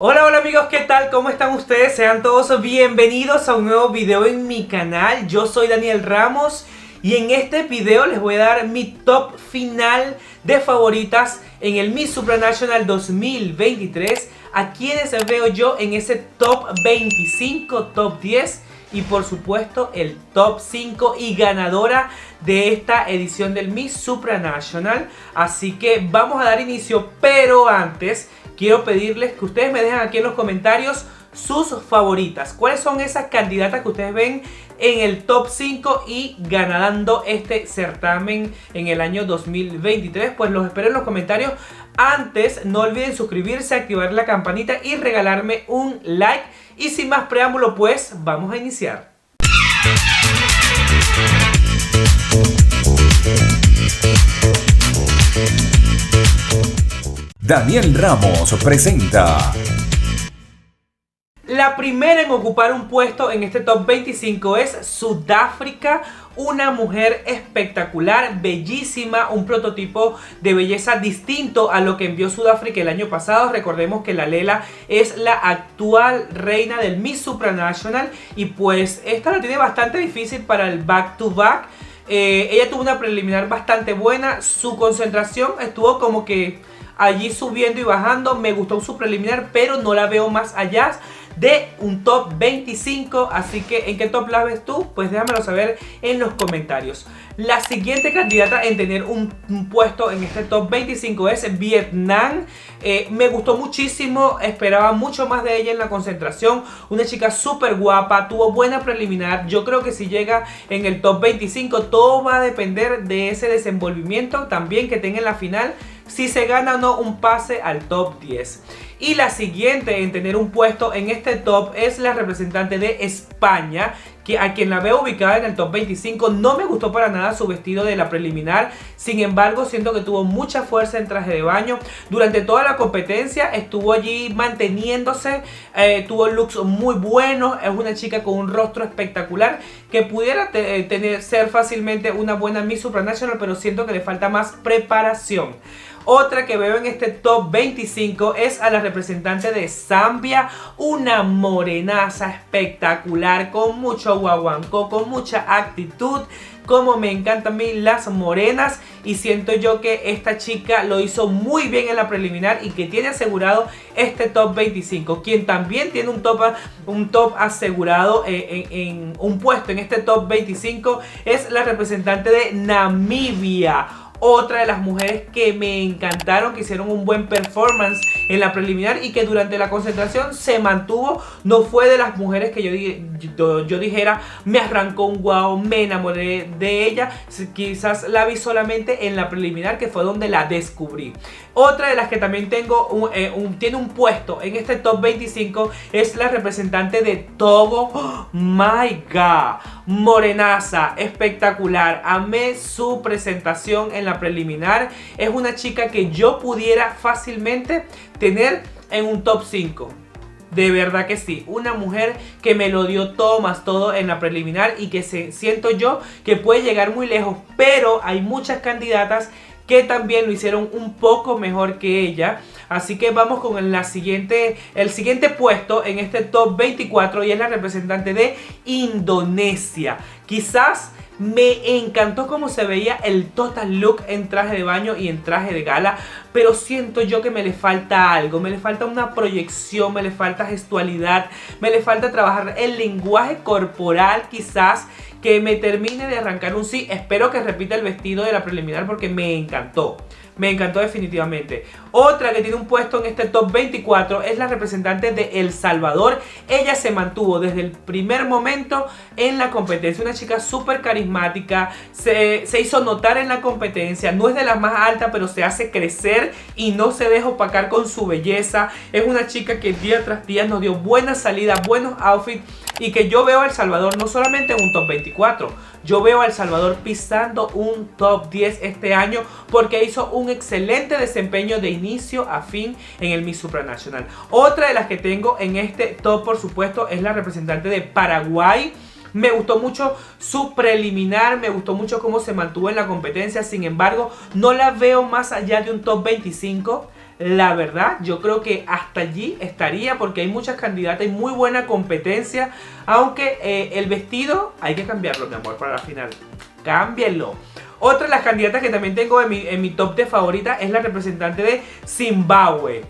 Hola, hola amigos, ¿qué tal? ¿Cómo están ustedes? Sean todos bienvenidos a un nuevo video en mi canal. Yo soy Daniel Ramos y en este video les voy a dar mi top final de favoritas en el Miss Supranational 2023. A quienes veo yo en ese top 25, top 10 y por supuesto el top 5 y ganadora de esta edición del Miss Supranational. Así que vamos a dar inicio, pero antes quiero pedirles que ustedes me dejen aquí en los comentarios sus favoritas. ¿Cuáles son esas candidatas que ustedes ven en el top 5 y ganando este certamen en el año 2023? Pues los espero en los comentarios. Antes, no olviden suscribirse, activar la campanita y regalarme un like. Y sin más preámbulo, pues vamos a iniciar. Daniel Ramos presenta. La primera en ocupar un puesto en este top 25 es Sudáfrica, una mujer espectacular, bellísima, un prototipo de belleza distinto a lo que envió Sudáfrica el año pasado. Recordemos que Lalela es la actual reina del Miss Supranational y pues esta la tiene bastante difícil para el back to back. Ella tuvo una preliminar bastante buena, su concentración estuvo como que allí subiendo y bajando. Me gustó su preliminar, pero no la veo más allá de un top 25. Así que, ¿en qué top la ves tú? Pues déjamelo saber en los comentarios. La siguiente candidata en tener un puesto en este top 25 es Vietnam. Me gustó muchísimo, esperaba mucho más de ella en la concentración. Una chica súper guapa, tuvo buena preliminar. Yo creo que si llega en el top 25, todo va a depender de ese desenvolvimiento también que tenga en la final, si se gana o no un pase al top 10. Y la siguiente en tener un puesto en este top es la representante de España, que a quien la veo ubicada en el top 25. No me gustó para nada su vestido de la preliminar. Sin embargo, siento que tuvo mucha fuerza en traje de baño. Durante toda la competencia estuvo allí manteniéndose. Tuvo looks muy buenos. Es una chica con un rostro espectacular que pudiera ser fácilmente una buena Miss Supranational, pero siento que le falta más preparación. Otra que veo en este top 25 es a la representante de Zambia, una morenaza espectacular, con mucho guaguancó, con mucha actitud. Como me encantan a mí las morenas, y siento yo que esta chica lo hizo muy bien en la preliminar y que tiene asegurado este top 25. Quien también tiene un top asegurado en un puesto en este top 25 es la representante de Namibia. Otra de las mujeres que me encantaron, que hicieron un buen performance en la preliminar y que durante la concentración se mantuvo. No fue de las mujeres que yo dijera me arrancó un guau, me enamoré de ella. Quizás la vi solamente en la preliminar, que fue donde la descubrí. Otra de las que también tengo tiene un puesto en este top 25 es la representante de Togo. Oh my god, morenaza, espectacular. Amé su presentación en la preliminar. Es una chica que yo pudiera fácilmente tener en un top 5. De verdad que sí, una mujer que me lo dio todo más todo en la preliminar y que siento yo que puede llegar muy lejos, pero hay muchas candidatas que también lo hicieron un poco mejor que ella. Así que vamos con el siguiente puesto en este top 24 y es la representante de Indonesia. Quizás me encantó cómo se veía el total look en traje de baño y en traje de gala, pero siento yo que me le falta algo, me le falta una proyección, me le falta gestualidad, me le falta trabajar el lenguaje corporal, quizás que me termine de arrancar un sí. Espero que repita el vestido de la preliminar porque me encantó. Me encantó definitivamente. Otra que tiene un puesto en este top 24 es la representante de El Salvador. Ella se mantuvo desde el primer momento en la competencia. Una chica súper carismática. Se hizo notar en la competencia. No es de las más altas, pero se hace crecer y no se deja opacar con su belleza. Es una chica que día tras día nos dio buenas salidas, buenos outfits. Y que yo veo a El Salvador no solamente en un top 24. Yo veo a El Salvador pisando un top 10 este año porque hizo un excelente desempeño de inicio a fin en el Miss Supranational. Otra de las que tengo en este top, por supuesto, es la representante de Paraguay. Me gustó mucho su preliminar, me gustó mucho cómo se mantuvo en la competencia. Sin embargo, no la veo más allá de un top 25. La verdad, yo creo que hasta allí estaría porque hay muchas candidatas y muy buena competencia. Aunque el vestido hay que cambiarlo, mi amor, para la final. Cámbienlo. Otra de las candidatas que también tengo en mi top de favorita es la representante de Zimbabue.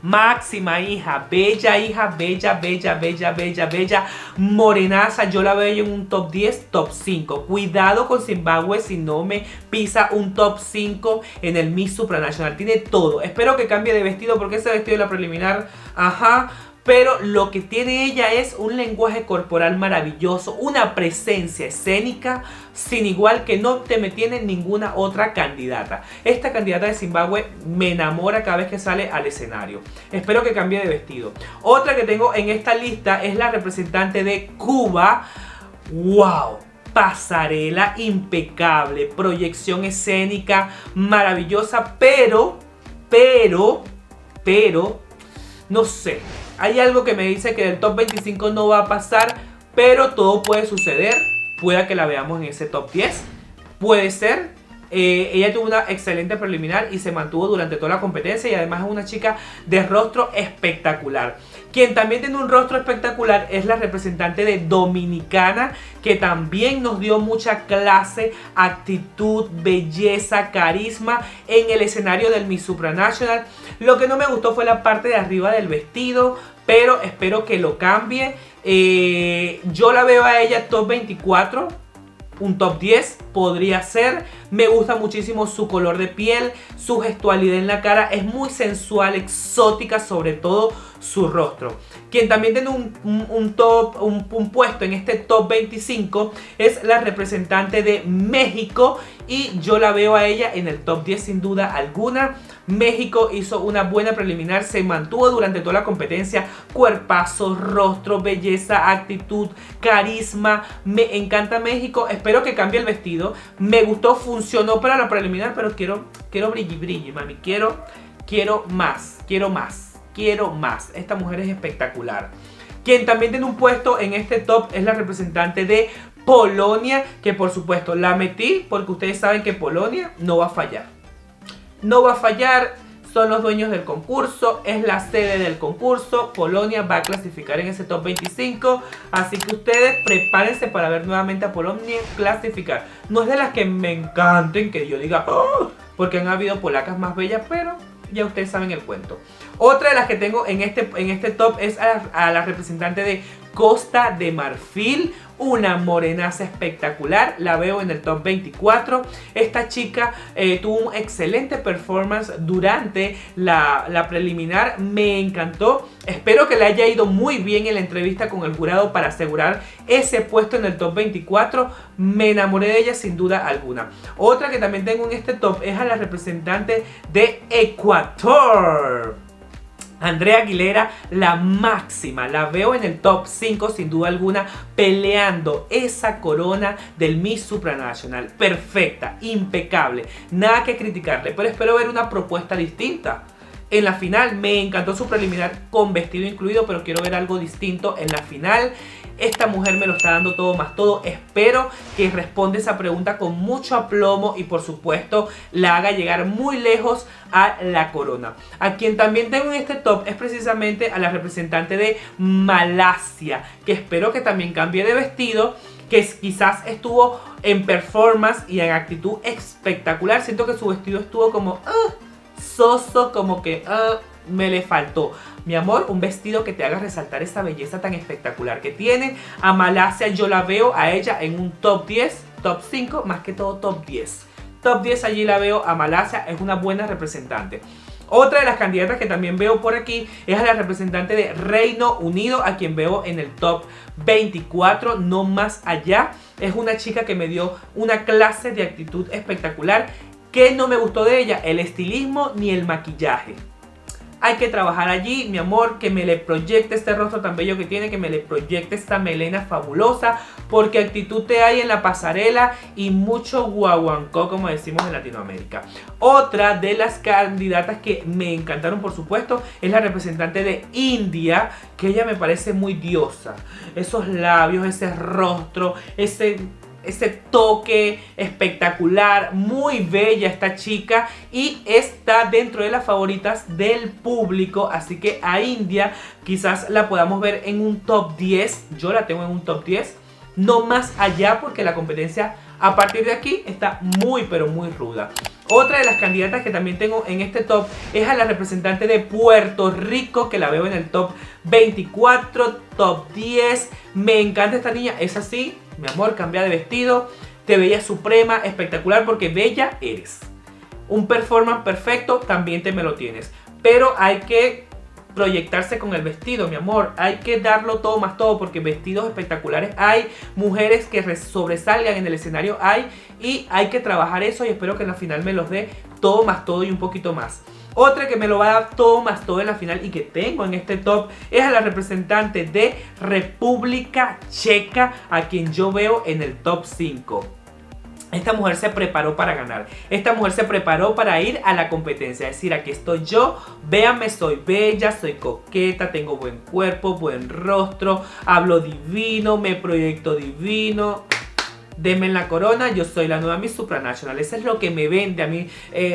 Máxima hija, bella, bella, bella, bella, bella, morenaza. Yo la veo en un top 10, top 5. Cuidado con Zimbabue si no me pisa un top 5 en el Miss Supranacional. Tiene todo. Espero que cambie de vestido porque ese vestido de la preliminar, ajá. Pero lo que tiene ella es un lenguaje corporal maravilloso, una presencia escénica sin igual que no te me tiene ninguna otra candidata. Esta candidata de Zimbabue me enamora cada vez que sale al escenario. Espero que cambie de vestido. Otra que tengo en esta lista es la representante de Cuba. ¡Wow! Pasarela impecable, proyección escénica maravillosa, pero, no sé. Hay algo que me dice que del top 25 no va a pasar, pero todo puede suceder. Pueda que la veamos en ese top 10. Puede ser. Ella tuvo una excelente preliminar y se mantuvo durante toda la competencia y además es una chica de rostro espectacular. Quien también tiene un rostro espectacular es la representante de Dominicana, que también nos dio mucha clase, actitud, belleza, carisma en el escenario del Miss Supranational. Lo que no me gustó fue la parte de arriba del vestido, pero espero que lo cambie. Yo la veo a ella top 24. Un top 10 podría ser. Me gusta muchísimo su color de piel, su gestualidad en la cara. Es muy sensual, exótica, sobre todo su rostro. Quien también tiene un puesto en este top 25 es la representante de México. Y yo la veo a ella en el top 10 sin duda alguna. México hizo una buena preliminar, se mantuvo durante toda la competencia. Cuerpazo, rostro, belleza, actitud, carisma. Me encanta México. Espero que cambie el vestido. Me gustó, funcionó para la preliminar, pero quiero brilli, mami. Quiero más. Esta mujer es espectacular. Quien también tiene un puesto en este top es la representante de Polonia, que por supuesto la metí porque ustedes saben que Polonia no va a fallar. No va a fallar, son los dueños del concurso, es la sede del concurso. Polonia va a clasificar en ese top 25, así que ustedes prepárense para ver nuevamente a Polonia clasificar. No es de las que me encanten, que yo diga, oh, porque han habido polacas más bellas, pero ya ustedes saben el cuento. Otra de las que tengo en este top es a la representante de Costa de Marfil. Una morenaza espectacular, la veo en el top 24. Esta chica tuvo un excelente performance durante la preliminar, me encantó. Espero que le haya ido muy bien en la entrevista con el jurado para asegurar ese puesto en el top 24. Me enamoré de ella sin duda alguna. Otra que también tengo en este top es a la representante de Ecuador. Andrea Aguilera, la máxima, la veo en el top 5 sin duda alguna, peleando esa corona del Miss Supranational. Perfecta, impecable, nada que criticarle, pero espero ver una propuesta distinta. En la final me encantó su preliminar con vestido incluido, pero quiero ver algo distinto en la final. Esta mujer me lo está dando todo más todo. Espero que responda esa pregunta con mucho aplomo y por supuesto la haga llegar muy lejos a la corona. A quien también tengo en este top es precisamente a la representante de Malasia, que espero que también cambie de vestido, que quizás estuvo en performance y en actitud espectacular. Siento que su vestido estuvo como soso, como que me le faltó. Mi amor, un vestido que te haga resaltar esa belleza tan espectacular que tiene. A Malasia yo la veo a ella en un top 10, top 5, más que todo top 10. Top 10 allí la veo a Malasia, es una buena representante. Otra de las candidatas que también veo por aquí es a la representante de Reino Unido, a quien veo en el top 24, no más allá. Es una chica que me dio una clase de actitud espectacular. ¿Qué no me gustó de ella? El estilismo ni el maquillaje. Hay que trabajar allí, mi amor, que me le proyecte este rostro tan bello que tiene, que me le proyecte esta melena fabulosa, porque actitud te hay en la pasarela y mucho guaguancó, como decimos en Latinoamérica. Otra de las candidatas que me encantaron, por supuesto, es la representante de India, que ella me parece muy diosa. Esos labios, ese rostro, ese toque espectacular, muy bella esta chica y está dentro de las favoritas del público, así que a India quizás la podamos ver en un top 10, yo la tengo en un top 10, no más allá porque la competencia a partir de aquí está muy pero muy ruda. Otra de las candidatas que también tengo en este top es a la representante de Puerto Rico, que la veo en el top 24, top 10. Me encanta esta niña, es así, mi amor, cambia de vestido, te veía suprema, espectacular, porque bella eres. Un performance perfecto, también te me lo tienes. Pero hay que proyectarse con el vestido, mi amor, hay que darlo todo más todo, porque vestidos espectaculares hay, mujeres que sobresalgan en el escenario hay, y hay que trabajar eso y espero que en la final me los dé todo más todo y un poquito más. Otra que me lo va a dar todo más todo en la final y que tengo en este top es a la representante de República Checa, a quien yo veo en el top 5. Esta mujer se preparó para ganar. Esta mujer se preparó para ir a la competencia. Es decir, aquí estoy yo. Véanme, soy bella, soy coqueta, tengo buen cuerpo, buen rostro, hablo divino, me proyecto divino. Denme en la corona, yo soy la nueva Miss Supranational. Eso es lo que me vende a mí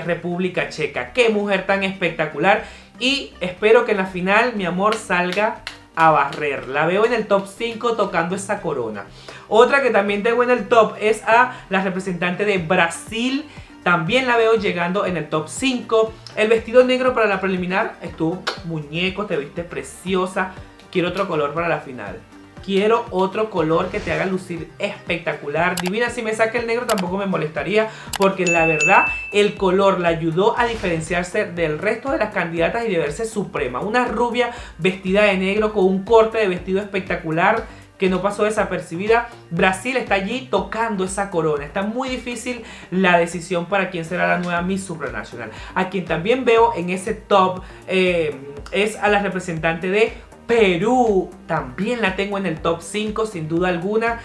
República Checa. Qué mujer tan espectacular. Y espero que en la final, mi amor, salga a barrer. La veo en el top 5 tocando esa corona. Otra que también tengo en el top es a la representante de Brasil. También la veo llegando en el top 5. El vestido negro para la preliminar estuvo muñeco, te viste preciosa. Quiero otro color para la final. Quiero otro color que te haga lucir espectacular, divina. Si me saca el negro tampoco me molestaría, porque la verdad el color la ayudó a diferenciarse del resto de las candidatas y de verse suprema. Una rubia vestida de negro con un corte de vestido espectacular que no pasó desapercibida. Brasil está allí tocando esa corona. Está muy difícil la decisión para quién será la nueva Miss Supranational. A quien también veo en ese top es a la representante de Perú. También la tengo en el top 5 sin duda alguna.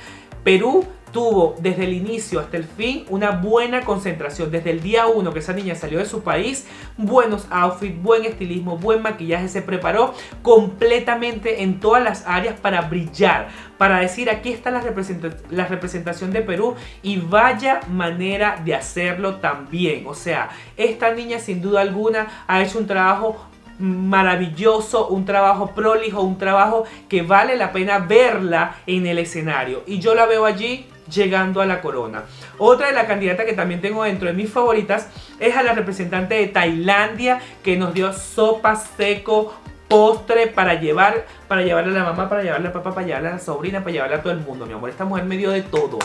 Perú tuvo desde el inicio hasta el fin una buena concentración. Desde el día 1 que esa niña salió de su país, buenos outfits, buen estilismo, buen maquillaje. Se preparó completamente en todas las áreas para brillar, para decir aquí está la representación de Perú, y vaya manera de hacerlo también. O sea, esta niña sin duda alguna ha hecho un trabajo maravilloso, un trabajo prolijo, un trabajo que vale la pena verla en el escenario, y yo la veo allí llegando a la corona. Otra de las candidatas que también tengo dentro de mis favoritas es a la representante de Tailandia, que nos dio sopa, seco, postre para llevarle a la mamá, para llevarle al papá, para llevarle a la sobrina, para llevarle a todo el mundo. Mi amor, esta mujer me dio de todo.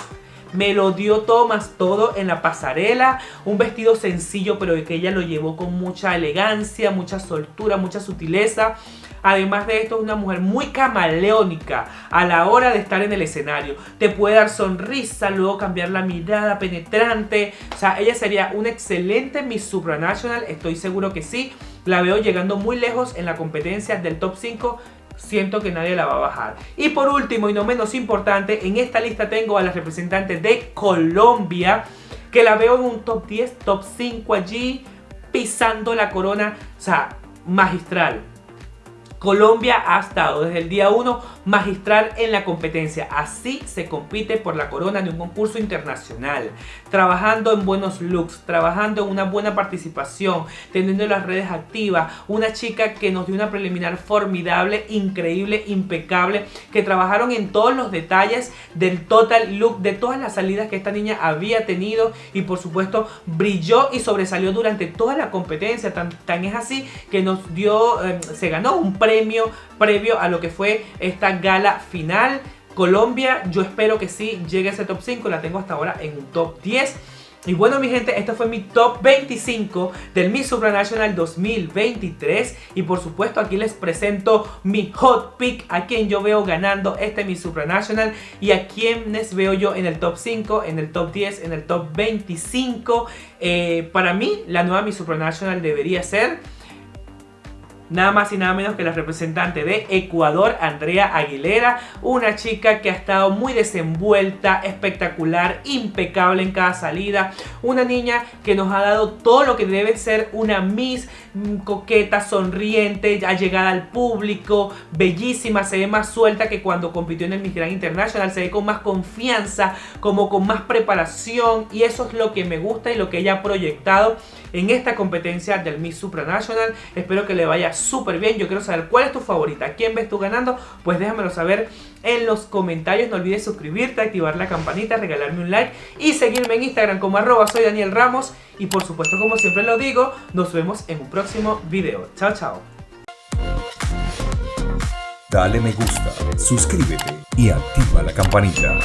Me lo dio todo más todo en la pasarela. Un vestido sencillo, pero que ella lo llevó con mucha elegancia, mucha soltura, mucha sutileza. Además de esto, es una mujer muy camaleónica a la hora de estar en el escenario. Te puede dar sonrisa, luego cambiar la mirada penetrante. O sea, ella sería una excelente Miss Supranational, estoy seguro que sí. La veo llegando muy lejos en la competencia del top 5. Siento que nadie la va a bajar. Y por último y no menos importante, en esta lista tengo a la representante de Colombia, que la veo en un top 10, top 5 allí, pisando la corona. O sea, magistral. Colombia ha estado desde el día 1 magistral en la competencia. Así se compite por la corona de un concurso internacional. Trabajando en buenos looks, trabajando en una buena participación, teniendo las redes activas. Una chica que nos dio una preliminar formidable, increíble, impecable. Que trabajaron en todos los detalles del total look, de todas las salidas que esta niña había tenido. Y por supuesto brilló y sobresalió durante toda la competencia. Tan es así que nos dio, se ganó un premio previo a lo que fue esta gala final. Colombia, yo espero que sí llegue a ese top 5. La tengo hasta ahora en un top 10. Y bueno, mi gente, este fue mi top 25 del Miss Supranational 2023. Y por supuesto aquí les presento mi hot pick, a quien yo veo ganando este Miss Supranational y a quienes veo yo en el top 5, en el top 10, en el top 25. Para mí, la nueva Miss Supranational debería ser nada más y nada menos que la representante de Ecuador, Andrea Aguilera, una chica que ha estado muy desenvuelta, espectacular, impecable en cada salida, una niña que nos ha dado todo lo que debe ser una Miss, coqueta, sonriente, allegada al público, bellísima, se ve más suelta que cuando compitió en el Miss Grand International, se ve con más confianza, como con más preparación, y eso es lo que me gusta y lo que ella ha proyectado en esta competencia del Miss Supranational. Espero que le vaya súper bien. Yo quiero saber cuál es tu favorita, quién ves tú ganando, pues déjamelo saber en los comentarios. No olvides suscribirte, activar la campanita, regalarme un like y seguirme en Instagram como @soy Daniel Ramos. Y por supuesto, como siempre lo digo, nos vemos en un próximo video. Chao, chao. Dale me gusta, suscríbete y activa la campanita.